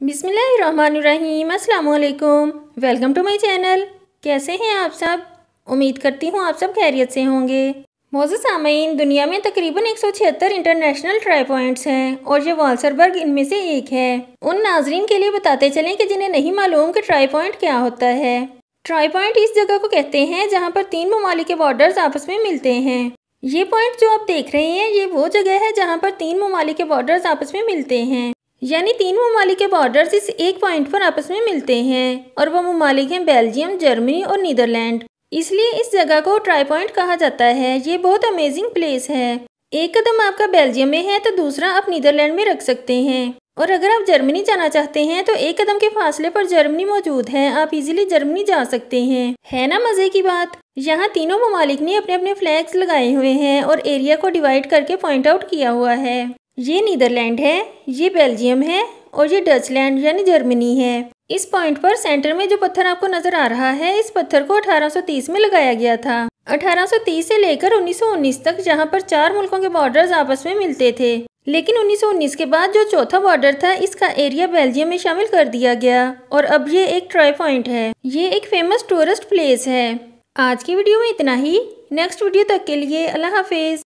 बिस्मिल्लाहिर्रहमानिर्रहीम, अस्सलाम वालेकुम। Welcome to my channel. कैसे हैं आप सब? उम्मीद करती हूँ आप सब खैरियत से होंगे। मोअज़्ज़ज़ सामईन, दुनिया में तकरीबन 176 इंटरनेशनल ट्राई पॉइंट्स हैं और ये वाल्सरबर्ग इनमें से एक है। उन नाजरीन के लिए बताते चलें कि जिन्हें नहीं मालूम कि ट्राई पॉइंट क्या होता है। ट्राई पॉइंट इस जगह को कहते हैं जहाँ पर 3 ममालिक के बॉर्डर्स आपस में मिलते हैं। ये पॉइंट जो आप देख रहे हैं ये वो जगह है जहाँ पर 3 ममालिक के बॉर्डर्स आपस में मिलते हैं, यानी 3 ममालिक के बॉर्डर्स इस एक पॉइंट पर आपस में मिलते हैं और वो ममालिक हैं बेल्जियम, जर्मनी और नीदरलैंड। इसलिए इस जगह को ट्राई पॉइंट कहा जाता है। ये बहुत अमेजिंग प्लेस है। एक कदम आपका बेल्जियम में है तो दूसरा आप नीदरलैंड में रख सकते हैं, और अगर आप जर्मनी जाना चाहते हैं तो एक कदम के फासले पर जर्मनी मौजूद है, आप इजीली जर्मनी जा सकते हैं। है ना मजे की बात। यहाँ तीनों ममालिक ने अपने अपने फ्लैग्स लगाए हुए हैं और एरिया को डिवाइड करके पॉइंट आउट किया हुआ है। ये नीदरलैंड है, ये बेल्जियम है और ये डचलैंड यानी जर्मनी है। इस पॉइंट पर सेंटर में जो पत्थर आपको नजर आ रहा है, इस पत्थर को 1830 में लगाया गया था। 1830 से लेकर 1919 तक, जहाँ पर 4 मुल्कों के बॉर्डर्स आपस में मिलते थे। लेकिन 1919 के बाद जो चौथा बॉर्डर था, इसका एरिया बेल्जियम में शामिल कर दिया गया और अब ये एक ट्राई पॉइंट है। ये एक फेमस टूरिस्ट प्लेस है। आज की वीडियो में इतना ही। नेक्स्ट वीडियो तक के लिए अल्लाह हाफिज।